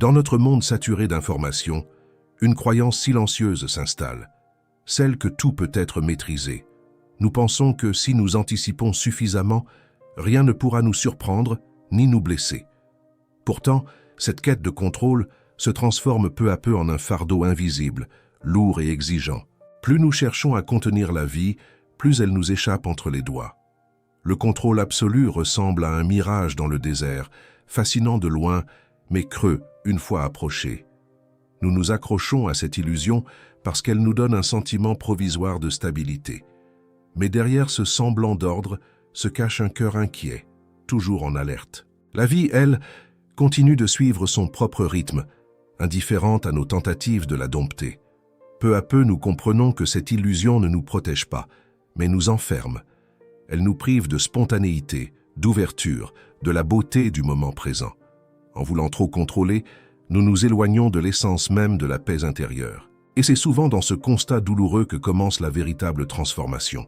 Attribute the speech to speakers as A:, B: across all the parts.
A: Dans notre monde saturé d'informations, une croyance silencieuse s'installe, celle que tout peut être maîtrisé. Nous pensons que si nous anticipons suffisamment, rien ne pourra nous surprendre ni nous blesser. Pourtant, cette quête de contrôle se transforme peu à peu en un fardeau invisible, lourd et exigeant. Plus nous cherchons à contenir la vie, plus elle nous échappe entre les doigts. Le contrôle absolu ressemble à un mirage dans le désert, fascinant de loin, mais creux une fois approché. Nous nous accrochons à cette illusion parce qu'elle nous donne un sentiment provisoire de stabilité. Mais derrière ce semblant d'ordre se cache un cœur inquiet, toujours en alerte. La vie, elle, continue de suivre son propre rythme, indifférente à nos tentatives de la dompter. Peu à peu, nous comprenons que cette illusion ne nous protège pas, mais nous enferme. Elle nous prive de spontanéité, d'ouverture, de la beauté du moment présent. En voulant trop contrôler, nous nous éloignons de l'essence même de la paix intérieure. Et c'est souvent dans ce constat douloureux que commence la véritable transformation.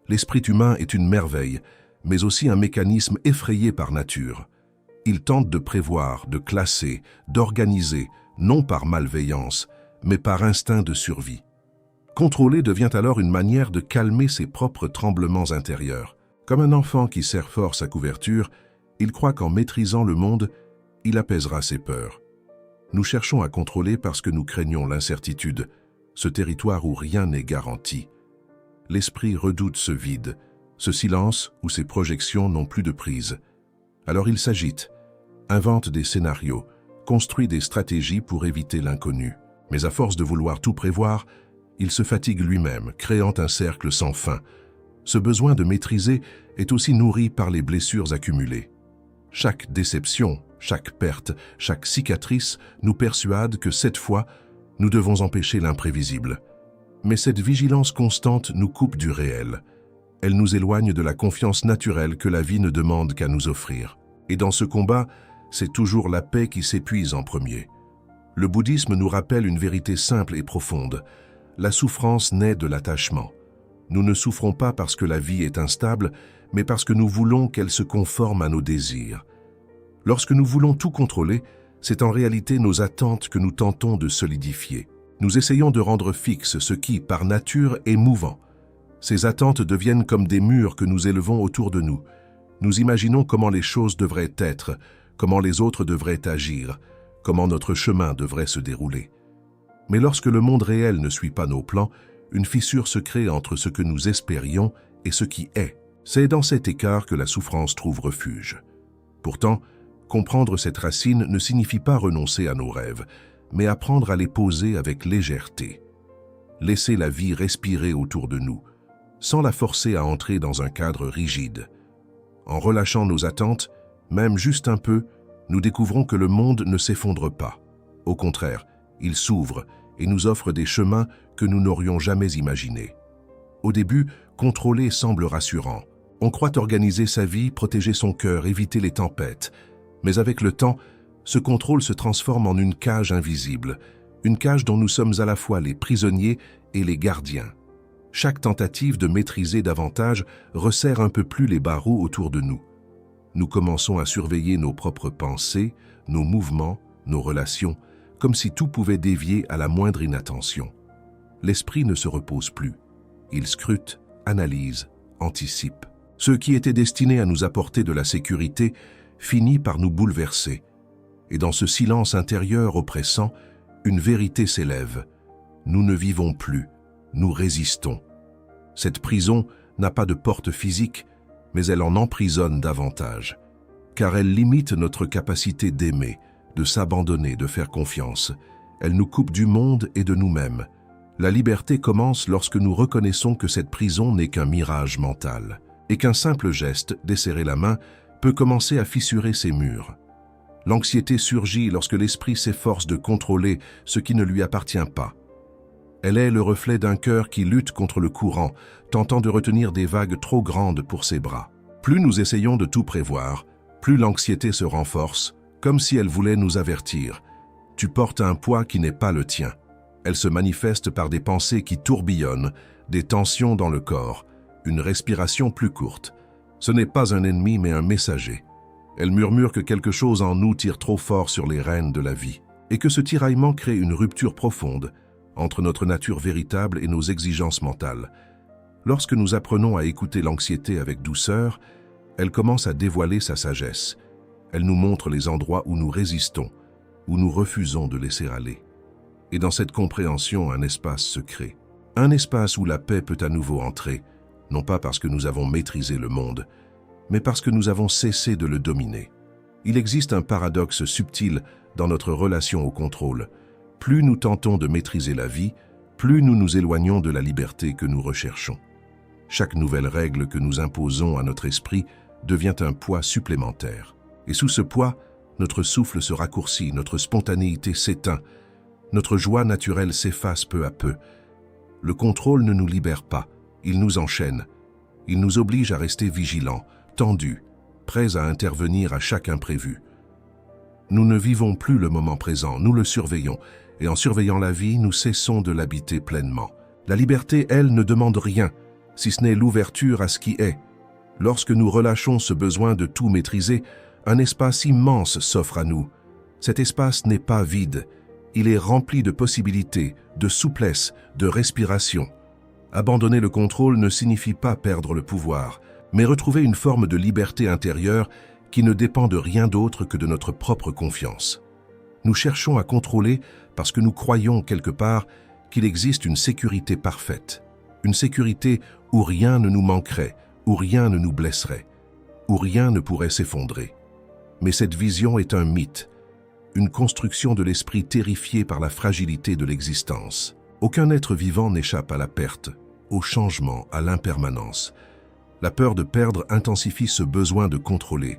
A: L'esprit humain est une merveille, mais aussi un mécanisme effrayé par nature. Il tente de prévoir, de classer, d'organiser, non par malveillance, mais par instinct de survie. Contrôler devient alors une manière de calmer ses propres tremblements intérieurs. Comme un enfant qui serre fort sa couverture, il croit qu'en maîtrisant le monde, il apaisera ses peurs. Nous cherchons à contrôler parce que nous craignons l'incertitude, ce territoire où rien n'est garanti. L'esprit redoute ce vide, ce silence où ses projections n'ont plus de prise. Alors il s'agite, invente des scénarios, construit des stratégies pour éviter l'inconnu. Mais à force de vouloir tout prévoir, il se fatigue lui-même, créant un cercle sans fin. Ce besoin de maîtriser est aussi nourri par les blessures accumulées. Chaque déception, chaque perte, chaque cicatrice nous persuade que cette fois, nous devons empêcher l'imprévisible. Mais cette vigilance constante nous coupe du réel. Elle nous éloigne de la confiance naturelle que la vie ne demande qu'à nous offrir. Et dans ce combat, c'est toujours la paix qui s'épuise en premier. Le bouddhisme nous rappelle une vérité simple et profonde. La souffrance naît de l'attachement. Nous ne souffrons pas parce que la vie est instable, mais parce que nous voulons qu'elle se conforme à nos désirs. Lorsque nous voulons tout contrôler, c'est en réalité nos attentes que nous tentons de solidifier. Nous essayons de rendre fixe ce qui, par nature, est mouvant. Ces attentes deviennent comme des murs que nous élevons autour de nous. Nous imaginons comment les choses devraient être, comment les autres devraient agir, comment notre chemin devrait se dérouler. Mais lorsque le monde réel ne suit pas nos plans, une fissure se crée entre ce que nous espérions et ce qui est. C'est dans cet écart que la souffrance trouve refuge. Pourtant, comprendre cette racine ne signifie pas renoncer à nos rêves, mais apprendre à les poser avec légèreté. Laisser la vie respirer autour de nous, sans la forcer à entrer dans un cadre rigide. En relâchant nos attentes, même juste un peu, nous découvrons que le monde ne s'effondre pas. Au contraire, il s'ouvre et nous offre des chemins que nous n'aurions jamais imaginés. Au début, contrôler semble rassurant. On croit organiser sa vie, protéger son cœur, éviter les tempêtes. Mais avec le temps, ce contrôle se transforme en une cage invisible, une cage dont nous sommes à la fois les prisonniers et les gardiens. Chaque tentative de maîtriser davantage resserre un peu plus les barreaux autour de nous. Nous commençons à surveiller nos propres pensées, nos mouvements, nos relations, comme si tout pouvait dévier à la moindre inattention. L'esprit ne se repose plus. Il scrute, analyse, anticipe. Ce qui était destiné à nous apporter de la sécurité finit par nous bouleverser. Et dans ce silence intérieur oppressant, une vérité s'élève. Nous ne vivons plus, nous résistons. Cette prison n'a pas de porte physique, mais elle en emprisonne davantage, car elle limite notre capacité d'aimer, de s'abandonner, de faire confiance. Elle nous coupe du monde et de nous-mêmes. La liberté commence lorsque nous reconnaissons que cette prison n'est qu'un mirage mental, et qu'un simple geste, desserrer la main, peut commencer à fissurer ces murs. L'anxiété surgit lorsque l'esprit s'efforce de contrôler ce qui ne lui appartient pas. Elle est le reflet d'un cœur qui lutte contre le courant, tentant de retenir des vagues trop grandes pour ses bras. Plus nous essayons de tout prévoir, plus l'anxiété se renforce, comme si elle voulait nous avertir. Tu portes un poids qui n'est pas le tien. Elle se manifeste par des pensées qui tourbillonnent, des tensions dans le corps, une respiration plus courte. Ce n'est pas un ennemi mais un messager. Elle murmure que quelque chose en nous tire trop fort sur les rênes de la vie, et que ce tiraillement crée une rupture profonde entre notre nature véritable et nos exigences mentales. Lorsque nous apprenons à écouter l'anxiété avec douceur, elle commence à dévoiler sa sagesse. Elle nous montre les endroits où nous résistons, où nous refusons de laisser aller. Et dans cette compréhension, un espace se crée. Un espace où la paix peut à nouveau entrer, non pas parce que nous avons maîtrisé le monde, mais parce que nous avons cessé de le dominer. Il existe un paradoxe subtil dans notre relation au contrôle. Plus nous tentons de maîtriser la vie, plus nous nous éloignons de la liberté que nous recherchons. Chaque nouvelle règle que nous imposons à notre esprit devient un poids supplémentaire. Et sous ce poids, notre souffle se raccourcit, notre spontanéité s'éteint, notre joie naturelle s'efface peu à peu. Le contrôle ne nous libère pas, il nous enchaîne. Il nous oblige à rester vigilants, tendus, prêts à intervenir à chaque imprévu. Nous ne vivons plus le moment présent, nous le surveillons, et en surveillant la vie, nous cessons de l'habiter pleinement. La liberté, elle, ne demande rien, si ce n'est l'ouverture à ce qui est. Lorsque nous relâchons ce besoin de tout maîtriser, un espace immense s'offre à nous. Cet espace n'est pas vide, il est rempli de possibilités, de souplesse, de respiration. Abandonner le contrôle ne signifie pas perdre le pouvoir, mais retrouver une forme de liberté intérieure qui ne dépend de rien d'autre que de notre propre confiance. Nous cherchons à contrôler parce que nous croyons quelque part qu'il existe une sécurité parfaite, une sécurité où rien ne nous manquerait, où rien ne nous blesserait, où rien ne pourrait s'effondrer. Mais cette vision est un mythe, une construction de l'esprit terrifié par la fragilité de l'existence. Aucun être vivant n'échappe à la perte, au changement, à l'impermanence. La peur de perdre intensifie ce besoin de contrôler.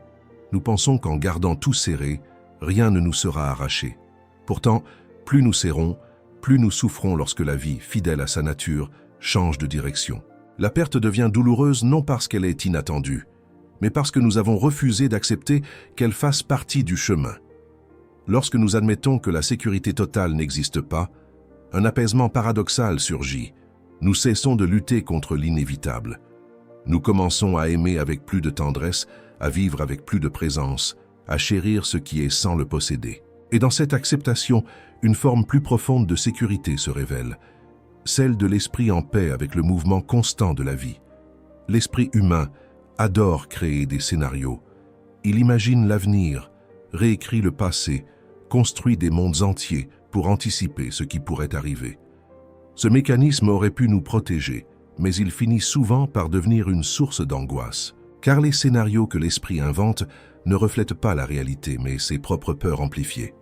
A: Nous pensons qu'en gardant tout serré, rien ne nous sera arraché. Pourtant, plus nous serrons, plus nous souffrons lorsque la vie, fidèle à sa nature, change de direction. La perte devient douloureuse non parce qu'elle est inattendue, mais parce que nous avons refusé d'accepter qu'elle fasse partie du chemin. Lorsque nous admettons que la sécurité totale n'existe pas, un apaisement paradoxal surgit. Nous cessons de lutter contre l'inévitable. Nous commençons à aimer avec plus de tendresse, à vivre avec plus de présence, à chérir ce qui est sans le posséder. Et dans cette acceptation, une forme plus profonde de sécurité se révèle, celle de l'esprit en paix avec le mouvement constant de la vie. L'esprit humain adore créer des scénarios. Il imagine l'avenir, réécrit le passé, construit des mondes entiers pour anticiper ce qui pourrait arriver. Ce mécanisme aurait pu nous protéger, mais il finit souvent par devenir une source d'angoisse, car les scénarios que l'esprit invente ne reflètent pas la réalité, mais ses propres peurs amplifiées.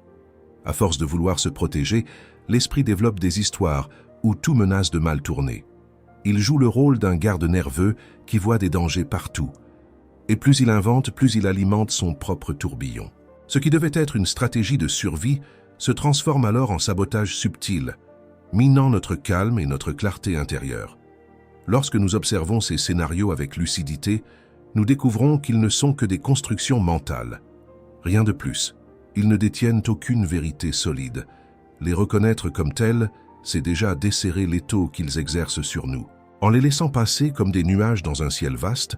A: À force de vouloir se protéger, l'esprit développe des histoires où tout menace de mal tourner. Il joue le rôle d'un garde nerveux qui voit des dangers partout. Et plus il invente, plus il alimente son propre tourbillon. Ce qui devait être une stratégie de survie se transforme alors en sabotage subtil, minant notre calme et notre clarté intérieure. Lorsque nous observons ces scénarios avec lucidité, nous découvrons qu'ils ne sont que des constructions mentales. Rien de plus. Ils ne détiennent aucune vérité solide. Les reconnaître comme tels, c'est déjà desserrer l'étau qu'ils exercent sur nous. En les laissant passer comme des nuages dans un ciel vaste,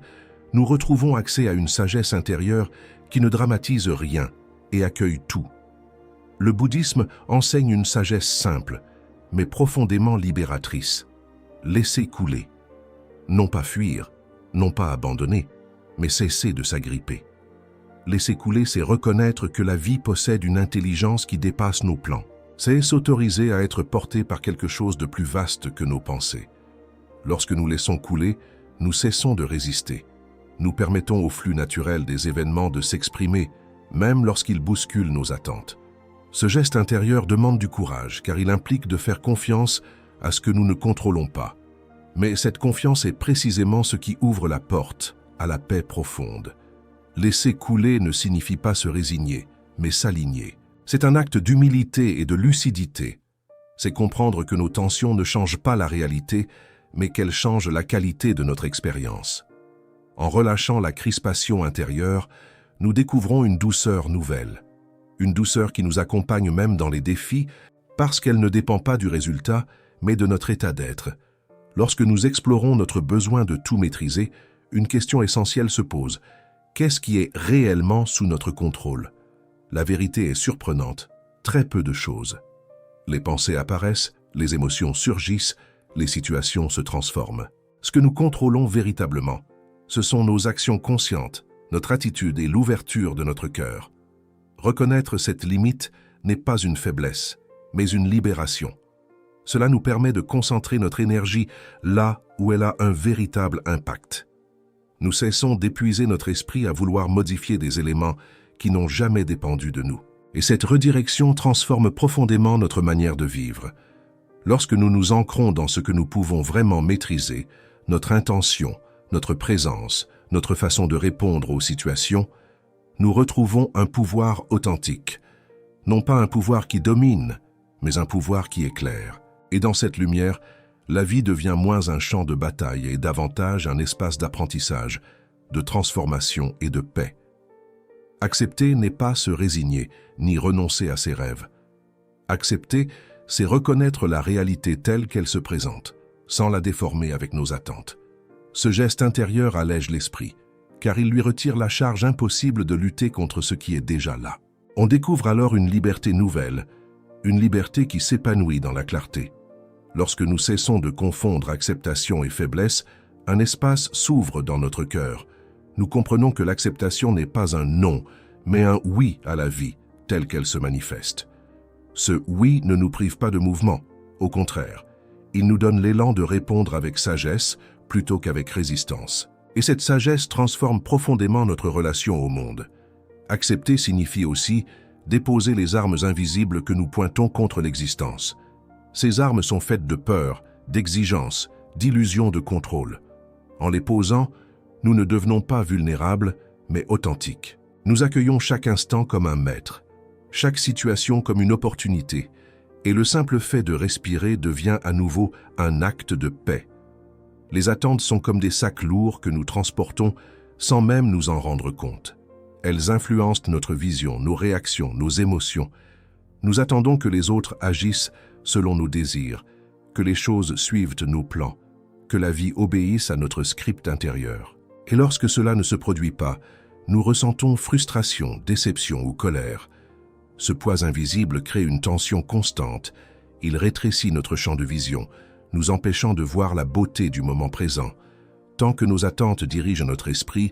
A: nous retrouvons accès à une sagesse intérieure qui ne dramatise rien et accueille tout. Le bouddhisme enseigne une sagesse simple, mais profondément libératrice. Laisser couler. Non pas fuir, non pas abandonner, mais cesser de s'agripper. Laisser couler, c'est reconnaître que la vie possède une intelligence qui dépasse nos plans. C'est s'autoriser à être porté par quelque chose de plus vaste que nos pensées. Lorsque nous laissons couler, nous cessons de résister. Nous permettons au flux naturel des événements de s'exprimer, même lorsqu'ils bousculent nos attentes. Ce geste intérieur demande du courage, car il implique de faire confiance à ce que nous ne contrôlons pas. Mais cette confiance est précisément ce qui ouvre la porte à la paix profonde. Laisser couler ne signifie pas se résigner, mais s'aligner. C'est un acte d'humilité et de lucidité. C'est comprendre que nos tensions ne changent pas la réalité, mais qu'elles changent la qualité de notre expérience. En relâchant la crispation intérieure, nous découvrons une douceur nouvelle. Une douceur qui nous accompagne même dans les défis, parce qu'elle ne dépend pas du résultat, mais de notre état d'être. Lorsque nous explorons notre besoin de tout maîtriser, une question essentielle se pose. Qu'est-ce qui est réellement sous notre contrôle? La vérité est surprenante, très peu de choses. Les pensées apparaissent, les émotions surgissent, les situations se transforment. Ce que nous contrôlons véritablement, ce sont nos actions conscientes, notre attitude et l'ouverture de notre cœur. Reconnaître cette limite n'est pas une faiblesse, mais une libération. Cela nous permet de concentrer notre énergie là où elle a un véritable impact. Nous cessons d'épuiser notre esprit à vouloir modifier des éléments qui n'ont jamais dépendu de nous. Et cette redirection transforme profondément notre manière de vivre. Lorsque nous nous ancrons dans ce que nous pouvons vraiment maîtriser, notre intention, notre présence, notre façon de répondre aux situations, nous retrouvons un pouvoir authentique. Non pas un pouvoir qui domine, mais un pouvoir qui éclaire. Et dans cette lumière, la vie devient moins un champ de bataille et davantage un espace d'apprentissage, de transformation et de paix. Accepter n'est pas se résigner, ni renoncer à ses rêves. Accepter, c'est reconnaître la réalité telle qu'elle se présente, sans la déformer avec nos attentes. Ce geste intérieur allège l'esprit, car il lui retire la charge impossible de lutter contre ce qui est déjà là. On découvre alors une liberté nouvelle, une liberté qui s'épanouit dans la clarté. Lorsque nous cessons de confondre acceptation et faiblesse, un espace s'ouvre dans notre cœur. Nous comprenons que l'acceptation n'est pas un non, mais un oui à la vie, telle qu'elle se manifeste. Ce oui ne nous prive pas de mouvement, au contraire. Il nous donne l'élan de répondre avec sagesse plutôt qu'avec résistance. Et cette sagesse transforme profondément notre relation au monde. Accepter signifie aussi déposer les armes invisibles que nous pointons contre l'existence. Ces armes sont faites de peur, d'exigence, d'illusion de contrôle. En les posant, nous ne devenons pas vulnérables, mais authentiques. Nous accueillons chaque instant comme un maître, chaque situation comme une opportunité, et le simple fait de respirer devient à nouveau un acte de paix. Les attentes sont comme des sacs lourds que nous transportons sans même nous en rendre compte. Elles influencent notre vision, nos réactions, nos émotions. Nous attendons que les autres agissent selon nos désirs, que les choses suivent nos plans, que la vie obéisse à notre script intérieur. Et lorsque cela ne se produit pas, nous ressentons frustration, déception ou colère. Ce poids invisible crée une tension constante. Il rétrécit notre champ de vision, nous empêchant de voir la beauté du moment présent. Tant que nos attentes dirigent notre esprit,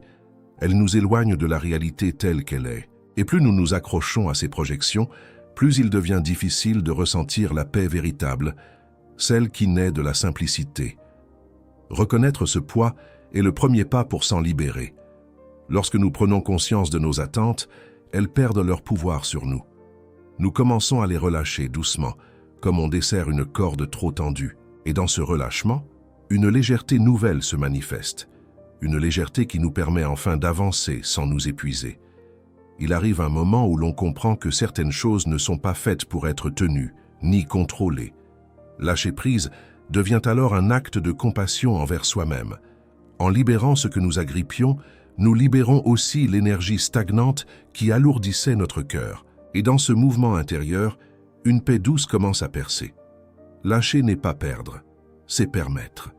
A: elles nous éloignent de la réalité telle qu'elle est. Et plus nous nous accrochons à ces projections, plus il devient difficile de ressentir la paix véritable, celle qui naît de la simplicité. Reconnaître ce poids est le premier pas pour s'en libérer. Lorsque nous prenons conscience de nos attentes, elles perdent leur pouvoir sur nous. Nous commençons à les relâcher doucement, comme on desserre une corde trop tendue. Et dans ce relâchement, une légèreté nouvelle se manifeste, une légèreté qui nous permet enfin d'avancer sans nous épuiser. Il arrive un moment où l'on comprend que certaines choses ne sont pas faites pour être tenues, ni contrôlées. Lâcher prise devient alors un acte de compassion envers soi-même. En libérant ce que nous agrippions, nous libérons aussi l'énergie stagnante qui alourdissait notre cœur. Et dans ce mouvement intérieur, une paix douce commence à percer. Lâcher n'est pas perdre, c'est permettre.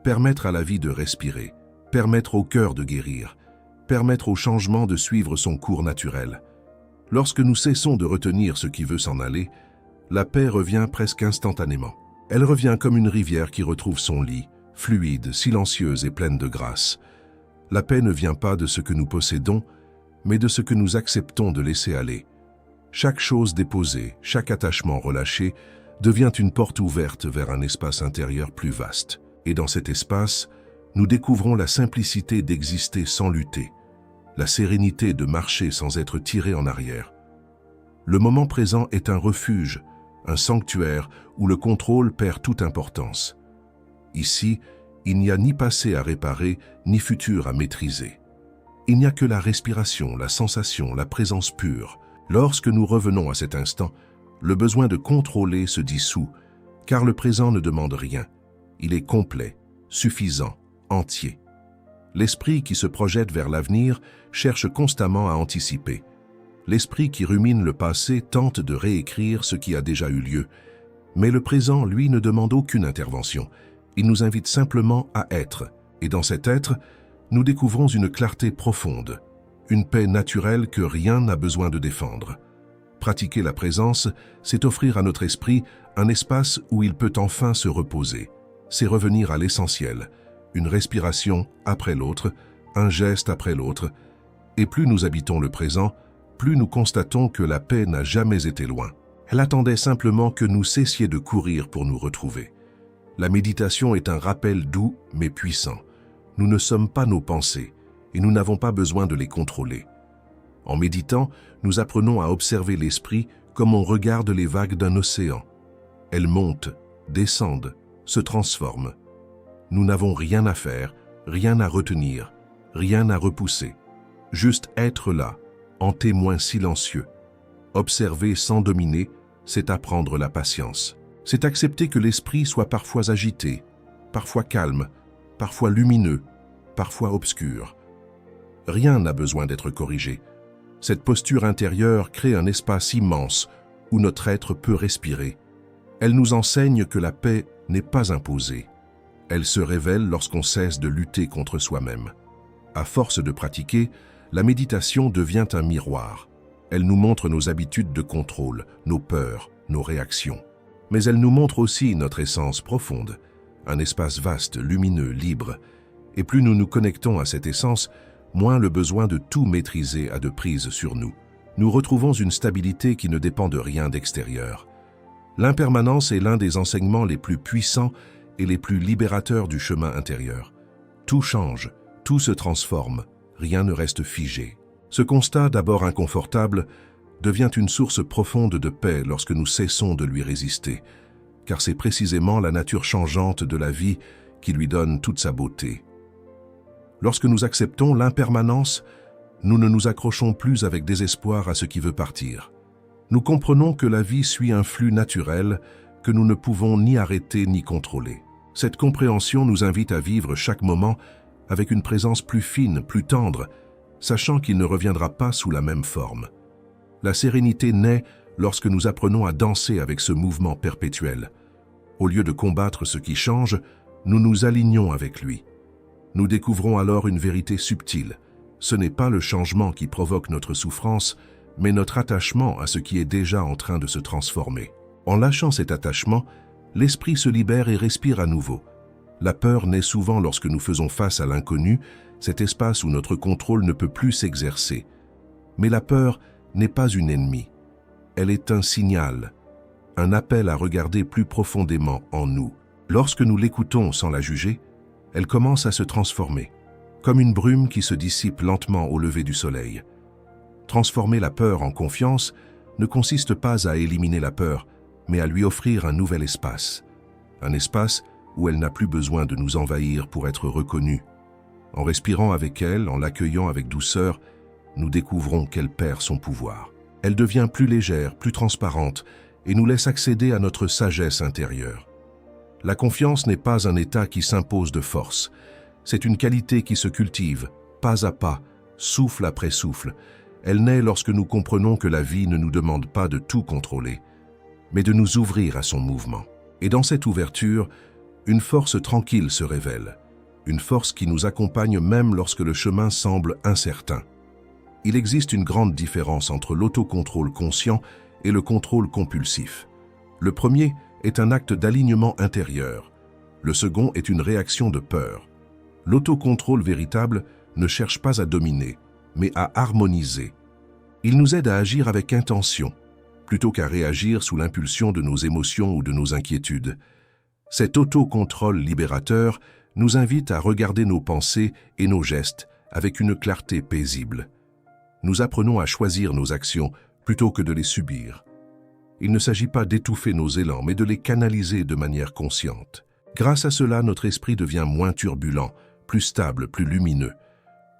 A: Permettre à la vie de respirer, permettre au cœur de guérir, permettre au changement de suivre son cours naturel. Lorsque nous cessons de retenir ce qui veut s'en aller, la paix revient presque instantanément. Elle revient comme une rivière qui retrouve son lit, fluide, silencieuse et pleine de grâce. La paix ne vient pas de ce que nous possédons, mais de ce que nous acceptons de laisser aller. Chaque chose déposée, chaque attachement relâché, devient une porte ouverte vers un espace intérieur plus vaste. Et dans cet espace, nous découvrons la simplicité d'exister sans lutter, la sérénité de marcher sans être tiré en arrière. Le moment présent est un refuge, un sanctuaire où le contrôle perd toute importance. Ici, il n'y a ni passé à réparer, ni futur à maîtriser. Il n'y a que la respiration, la sensation, la présence pure. Lorsque nous revenons à cet instant, le besoin de contrôler se dissout, car le présent ne demande rien. Il est complet, suffisant, entier. L'esprit qui se projette vers l'avenir cherche constamment à anticiper. L'esprit qui rumine le passé tente de réécrire ce qui a déjà eu lieu. Mais le présent, lui, ne demande aucune intervention. Il nous invite simplement à être. Et dans cet être, nous découvrons une clarté profonde, une paix naturelle que rien n'a besoin de défendre. Pratiquer la présence, c'est offrir à notre esprit un espace où il peut enfin se reposer. C'est revenir à l'essentiel, une respiration après l'autre, un geste après l'autre. Et plus nous habitons le présent, plus nous constatons que la paix n'a jamais été loin. Elle attendait simplement que nous cessions de courir pour nous retrouver. La méditation est un rappel doux mais puissant. Nous ne sommes pas nos pensées et nous n'avons pas besoin de les contrôler. En méditant, nous apprenons à observer l'esprit comme on regarde les vagues d'un océan. Elles montent, descendent, se transforment. Nous n'avons rien à faire, rien à retenir, rien à repousser. Juste être là, en témoin silencieux. Observer sans dominer, c'est apprendre la patience. C'est accepter que l'esprit soit parfois agité, parfois calme, parfois lumineux, parfois obscur. Rien n'a besoin d'être corrigé. Cette posture intérieure crée un espace immense où notre être peut respirer. Elle nous enseigne que la paix n'est pas imposée. Elle se révèle lorsqu'on cesse de lutter contre soi-même. À force de pratiquer, la méditation devient un miroir. Elle nous montre nos habitudes de contrôle, nos peurs, nos réactions. Mais elle nous montre aussi notre essence profonde, un espace vaste, lumineux, libre. Et plus nous nous connectons à cette essence, moins le besoin de tout maîtriser a de prise sur nous. Nous retrouvons une stabilité qui ne dépend de rien d'extérieur. L'impermanence est l'un des enseignements les plus puissants et les plus libérateurs du chemin intérieur. Tout change, tout se transforme, rien ne reste figé. Ce constat, d'abord inconfortable, devient une source profonde de paix lorsque nous cessons de lui résister, car c'est précisément la nature changeante de la vie qui lui donne toute sa beauté. Lorsque nous acceptons l'impermanence, nous ne nous accrochons plus avec désespoir à ce qui veut partir. Nous comprenons que la vie suit un flux naturel que nous ne pouvons ni arrêter ni contrôler. Cette compréhension nous invite à vivre chaque moment avec une présence plus fine, plus tendre, sachant qu'il ne reviendra pas sous la même forme. La sérénité naît lorsque nous apprenons à danser avec ce mouvement perpétuel. Au lieu de combattre ce qui change, nous nous alignons avec lui. Nous découvrons alors une vérité subtile. Ce n'est pas le changement qui provoque notre souffrance, mais notre attachement à ce qui est déjà en train de se transformer. En lâchant cet attachement, l'esprit se libère et respire à nouveau. La peur naît souvent lorsque nous faisons face à l'inconnu, cet espace où notre contrôle ne peut plus s'exercer. Mais la peur n'est pas une ennemie. Elle est un signal, un appel à regarder plus profondément en nous. Lorsque nous l'écoutons sans la juger, elle commence à se transformer, comme une brume qui se dissipe lentement au lever du soleil. Transformer la peur en confiance ne consiste pas à éliminer la peur, mais à lui offrir un nouvel espace. Un espace où elle n'a plus besoin de nous envahir pour être reconnue. En respirant avec elle, en l'accueillant avec douceur, nous découvrons qu'elle perd son pouvoir. Elle devient plus légère, plus transparente, et nous laisse accéder à notre sagesse intérieure. La confiance n'est pas un état qui s'impose de force. C'est une qualité qui se cultive, pas à pas, souffle après souffle. Elle naît lorsque nous comprenons que la vie ne nous demande pas de tout contrôler, mais de nous ouvrir à son mouvement. Et dans cette ouverture, une force tranquille se révèle, une force qui nous accompagne même lorsque le chemin semble incertain. Il existe une grande différence entre l'autocontrôle conscient et le contrôle compulsif. Le premier est un acte d'alignement intérieur. Le second est une réaction de peur. L'autocontrôle véritable ne cherche pas à dominer, mais à harmoniser. Il nous aide à agir avec intention, plutôt qu'à réagir sous l'impulsion de nos émotions ou de nos inquiétudes. Cet autocontrôle libérateur nous invite à regarder nos pensées et nos gestes avec une clarté paisible. Nous apprenons à choisir nos actions plutôt que de les subir. Il ne s'agit pas d'étouffer nos élans, mais de les canaliser de manière consciente. Grâce à cela, notre esprit devient moins turbulent, plus stable, plus lumineux.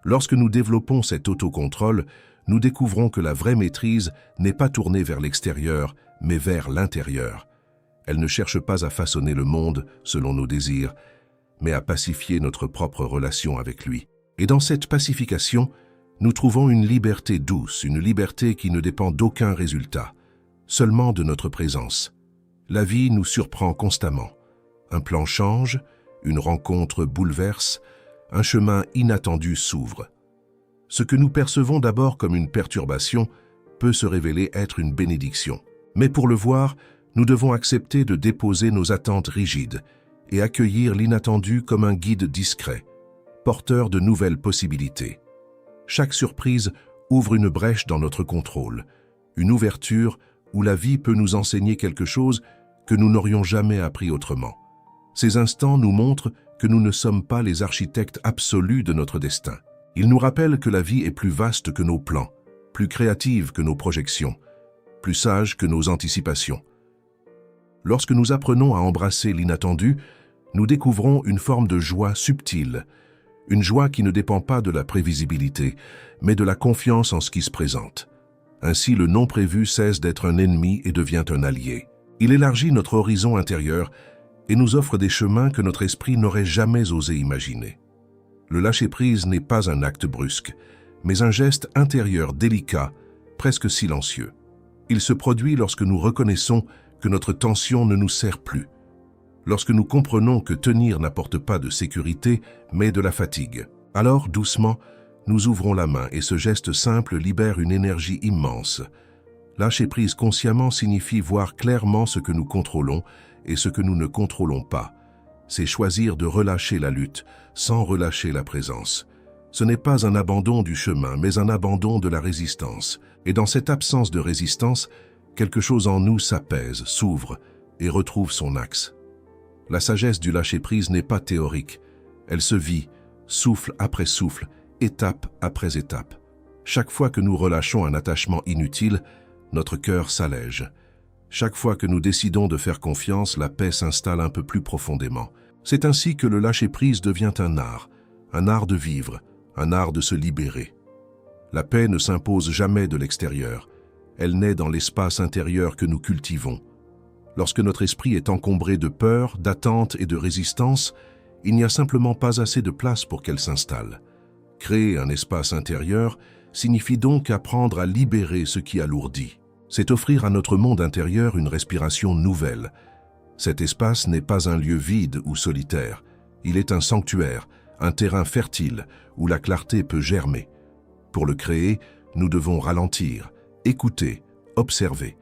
A: Lorsque nous développons cet autocontrôle, nous découvrons que la vraie maîtrise n'est pas tournée vers l'extérieur, mais vers l'intérieur. Elle ne cherche pas à façonner le monde selon nos désirs, mais à pacifier notre propre relation avec lui. Et dans cette pacification, nous trouvons une liberté douce, une liberté qui ne dépend d'aucun résultat, seulement de notre présence. La vie nous surprend constamment. Un plan change, une rencontre bouleverse, un chemin inattendu s'ouvre. Ce que nous percevons d'abord comme une perturbation peut se révéler être une bénédiction. Mais pour le voir, nous devons accepter de déposer nos attentes rigides et accueillir l'inattendu comme un guide discret, porteur de nouvelles possibilités. Chaque surprise ouvre une brèche dans notre contrôle, une ouverture où la vie peut nous enseigner quelque chose que nous n'aurions jamais appris autrement. Ces instants nous montrent que nous ne sommes pas les architectes absolus de notre destin. Ils nous rappellent que la vie est plus vaste que nos plans, plus créative que nos projections, plus sage que nos anticipations. Lorsque nous apprenons à embrasser l'inattendu, nous découvrons une forme de joie subtile, une joie qui ne dépend pas de la prévisibilité, mais de la confiance en ce qui se présente. Ainsi, le non-prévu cesse d'être un ennemi et devient un allié. Il élargit notre horizon intérieur et nous offre des chemins que notre esprit n'aurait jamais osé imaginer. Le lâcher-prise n'est pas un acte brusque, mais un geste intérieur délicat, presque silencieux. Il se produit lorsque nous reconnaissons que notre tension ne nous sert plus, lorsque nous comprenons que tenir n'apporte pas de sécurité, mais de la fatigue. Alors, doucement, nous ouvrons la main et ce geste simple libère une énergie immense. Lâcher prise consciemment signifie voir clairement ce que nous contrôlons et ce que nous ne contrôlons pas. C'est choisir de relâcher la lutte sans relâcher la présence. Ce n'est pas un abandon du chemin, mais un abandon de la résistance. Et dans cette absence de résistance, quelque chose en nous s'apaise, s'ouvre et retrouve son axe. La sagesse du lâcher-prise n'est pas théorique. Elle se vit, souffle après souffle, étape après étape. Chaque fois que nous relâchons un attachement inutile, notre cœur s'allège. Chaque fois que nous décidons de faire confiance, la paix s'installe un peu plus profondément. C'est ainsi que le lâcher-prise devient un art de vivre, un art de se libérer. La paix ne s'impose jamais de l'extérieur. Elle naît dans l'espace intérieur que nous cultivons. Lorsque notre esprit est encombré de peur, d'attente et de résistance, il n'y a simplement pas assez de place pour qu'elle s'installe. Créer un espace intérieur signifie donc apprendre à libérer ce qui alourdit. C'est offrir à notre monde intérieur une respiration nouvelle. Cet espace n'est pas un lieu vide ou solitaire. Il est un sanctuaire, un terrain fertile où la clarté peut germer. Pour le créer, nous devons ralentir, écouter, observer.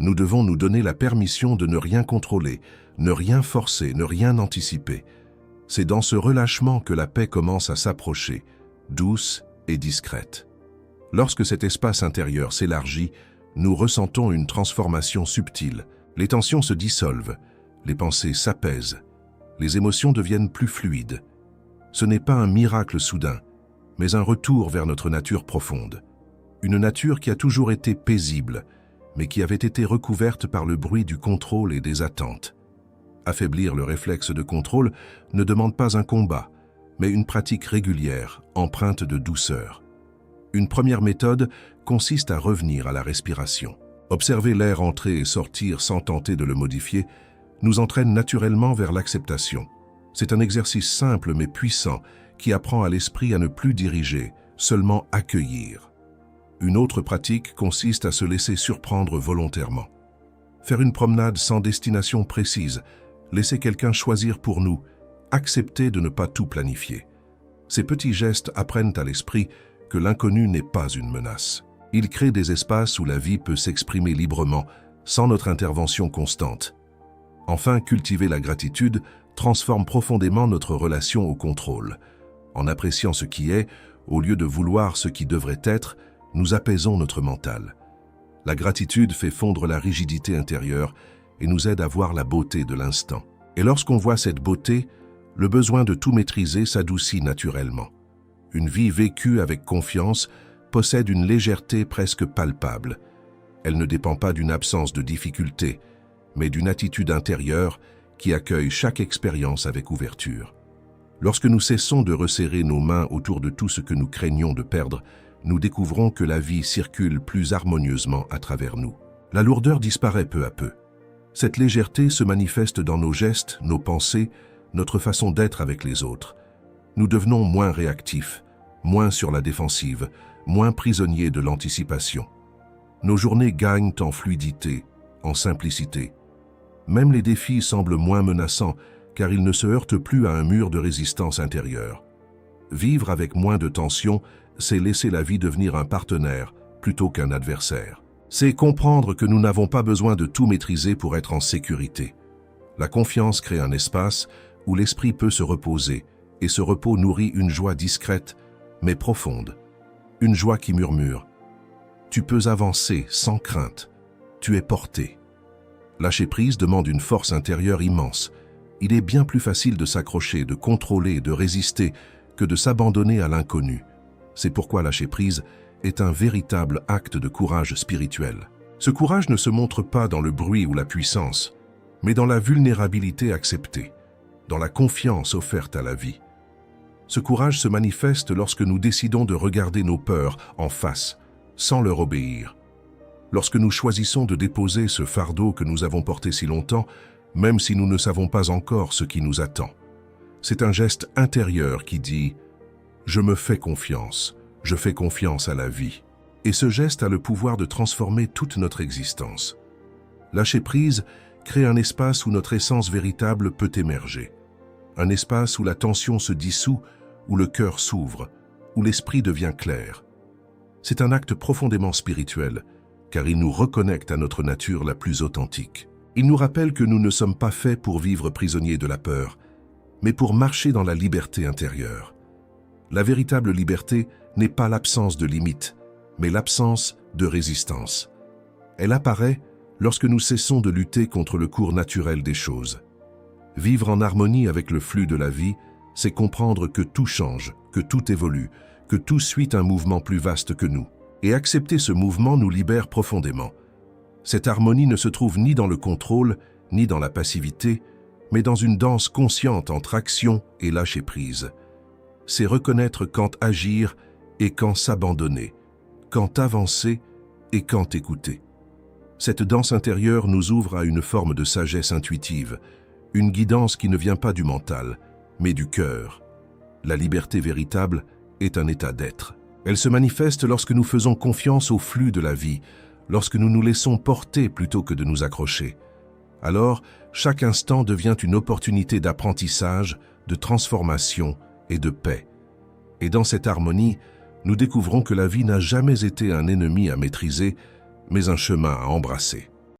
A: Nous devons nous donner la permission de ne rien contrôler, ne rien forcer, ne rien anticiper. C'est dans ce relâchement que la paix commence à s'approcher, douce et discrète. Lorsque cet espace intérieur s'élargit, nous ressentons une transformation subtile. Les tensions se dissolvent, les pensées s'apaisent, les émotions deviennent plus fluides. Ce n'est pas un miracle soudain, mais un retour vers notre nature profonde. Une nature qui a toujours été paisible, mais qui avait été recouverte par le bruit du contrôle et des attentes. Affaiblir le réflexe de contrôle ne demande pas un combat, mais une pratique régulière, empreinte de douceur. Une première méthode consiste à revenir à la respiration. Observer l'air entrer et sortir sans tenter de le modifier nous entraîne naturellement vers l'acceptation. C'est un exercice simple mais puissant qui apprend à l'esprit à ne plus diriger, seulement accueillir. Une autre pratique consiste à se laisser surprendre volontairement. Faire une promenade sans destination précise, laisser quelqu'un choisir pour nous, accepter de ne pas tout planifier. Ces petits gestes apprennent à l'esprit que l'inconnu n'est pas une menace. Ils créent des espaces où la vie peut s'exprimer librement, sans notre intervention constante. Enfin, cultiver la gratitude transforme profondément notre relation au contrôle. En appréciant ce qui est, au lieu de vouloir ce qui devrait être, nous apaisons notre mental. La gratitude fait fondre la rigidité intérieure et nous aide à voir la beauté de l'instant. Et lorsqu'on voit cette beauté, le besoin de tout maîtriser s'adoucit naturellement. Une vie vécue avec confiance possède une légèreté presque palpable. Elle ne dépend pas d'une absence de difficulté, mais d'une attitude intérieure qui accueille chaque expérience avec ouverture. Lorsque nous cessons de resserrer nos mains autour de tout ce que nous craignons de perdre, nous découvrons que la vie circule plus harmonieusement à travers nous. La lourdeur disparaît peu à peu. Cette légèreté se manifeste dans nos gestes, nos pensées, notre façon d'être avec les autres. Nous devenons moins réactifs, moins sur la défensive, moins prisonniers de l'anticipation. Nos journées gagnent en fluidité, en simplicité. Même les défis semblent moins menaçants car ils ne se heurtent plus à un mur de résistance intérieure. Vivre avec moins de tension c'est laisser la vie devenir un partenaire plutôt qu'un adversaire. C'est comprendre que nous n'avons pas besoin de tout maîtriser pour être en sécurité. La confiance crée un espace où l'esprit peut se reposer, et ce repos nourrit une joie discrète, mais profonde. Une joie qui murmure. Tu peux avancer sans crainte. Tu es porté. Lâcher prise demande une force intérieure immense. Il est bien plus facile de s'accrocher, de contrôler, de résister, que de s'abandonner à l'inconnu. C'est pourquoi lâcher prise est un véritable acte de courage spirituel. Ce courage ne se montre pas dans le bruit ou la puissance, mais dans la vulnérabilité acceptée, dans la confiance offerte à la vie. Ce courage se manifeste lorsque nous décidons de regarder nos peurs en face, sans leur obéir. Lorsque nous choisissons de déposer ce fardeau que nous avons porté si longtemps, même si nous ne savons pas encore ce qui nous attend. C'est un geste intérieur qui dit « Je me fais confiance, je fais confiance à la vie ». Et ce geste a le pouvoir de transformer toute notre existence. Lâcher prise crée un espace où notre essence véritable peut émerger. Un espace où la tension se dissout, où le cœur s'ouvre, où l'esprit devient clair. C'est un acte profondément spirituel, car il nous reconnecte à notre nature la plus authentique. Il nous rappelle que nous ne sommes pas faits pour vivre prisonniers de la peur, mais pour marcher dans la liberté intérieure. La véritable liberté n'est pas l'absence de limites, mais l'absence de résistance. Elle apparaît lorsque nous cessons de lutter contre le cours naturel des choses. Vivre en harmonie avec le flux de la vie, c'est comprendre que tout change, que tout évolue, que tout suit un mouvement plus vaste que nous. Et accepter ce mouvement nous libère profondément. Cette harmonie ne se trouve ni dans le contrôle, ni dans la passivité, mais dans une danse consciente entre action et lâcher prise. C'est reconnaître quand agir et quand s'abandonner, quand avancer et quand écouter. Cette danse intérieure nous ouvre à une forme de sagesse intuitive, une guidance qui ne vient pas du mental, mais du cœur. La liberté véritable est un état d'être. Elle se manifeste lorsque nous faisons confiance au flux de la vie, lorsque nous nous laissons porter plutôt que de nous accrocher. Alors, chaque instant devient une opportunité d'apprentissage, de transformation et de paix. Et dans cette harmonie, nous découvrons que la vie n'a jamais été un ennemi à maîtriser, mais un chemin à embrasser.